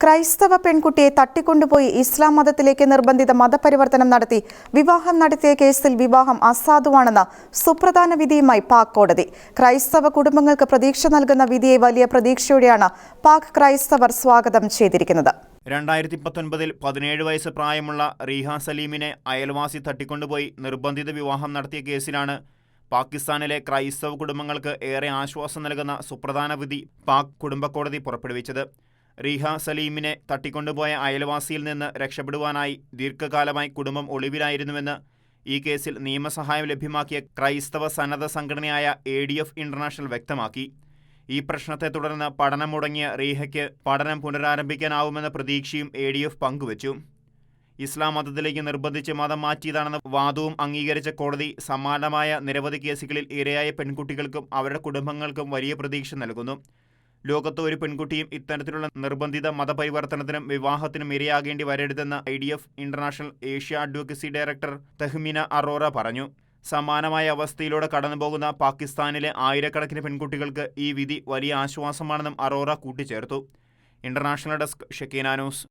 ക്രൈസ്തവ പെൺകുട്ടിയെ തട്ടിക്കൊണ്ടുപോയി ഇസ്ലാം മതത്തിലേക്ക് നിർബന്ധിത മതപരിവർത്തനം നടത്തി വിവാഹം നടത്തിയ കേസിൽ വിവാഹം അസാധുവാണെന്ന സുപ്രധാന വിധിയുമായി പാക് കോടതി. ക്രൈസ്തവ കുടുംബങ്ങൾക്ക് പ്രതീക്ഷ നൽകുന്ന വിധിയെ വലിയ പ്രതീക്ഷയോടെയാണ് പാക് ക്രൈസ്തവർ സ്വാഗതം ചെയ്തിരിക്കുന്നത്. 2019 17 വയസ്സ് പ്രായമുള്ള റീഹ സലീമിനെ അയൽവാസി തട്ടിക്കൊണ്ടുപോയി നിർബന്ധിത വിവാഹം നടത്തിയ കേസിലാണ് പാകിസ്ഥാനിലെ ക്രൈസ്തവ കുടുംബങ്ങൾക്ക് ഏറെ ആശ്വാസം നൽകുന്ന സുപ്രധാന വിധി പാക് കുടുംബക്കോടതി പുറപ്പെടുവിച്ചത്. റീഹ സലീമിനെ തട്ടിക്കൊണ്ടുപോയ അയൽവാസിയിൽ നിന്ന് രക്ഷപ്പെടുവാനായി ദീർഘകാലമായി കുടുംബം ഒളിവിലായിരുന്നുവെന്ന് ഈ കേസിൽ നിയമസഹായം ലഭ്യമാക്കിയ ക്രൈസ്തവ സന്നദ്ധ സംഘടനയായ ADF ഇന്റർനാഷണൽ വ്യക്തമാക്കി. ഈ പ്രശ്നത്തെ തുടർന്ന് പഠനം മുടങ്ങിയ റീഹയ്ക്ക് പഠനം പുനരാരംഭിക്കാനാവുമെന്ന പ്രതീക്ഷയും ADF പങ്കുവച്ചു. ഇസ്ലാം മതത്തിലേക്ക് നിർബന്ധിച്ച് മതം മാറ്റിയതാണെന്ന വാദവും അംഗീകരിച്ച കോടതി സമാനമായ നിരവധി കേസുകളിൽ ഇരയായ പെൺകുട്ടികൾക്കും അവരുടെ കുടുംബങ്ങൾക്കും വലിയ പ്രതീക്ഷ നൽകുന്നു. ലോകത്ത് ഒരു പെൺകുട്ടിയും ഇത്തരത്തിലുള്ള നിർബന്ധിത മതപരിവർത്തനത്തിനും വിവാഹത്തിനും ഇരയാകേണ്ടി വരരുതെന്ന് IDF international Asia advocacy director Tahmina Arora പറഞ്ഞു. സമാനമായ അവസ്ഥയിലൂടെ കടന്നുപോകുന്ന പാകിസ്ഥാനിലെ ആയിരക്കണക്കിന് പെൺകുട്ടികൾക്ക് ഈ വിധി വലിയ ആശ്വാസമാണെന്നും അറോറ കൂട്ടിച്ചേർത്തു. International desk Shekinah news.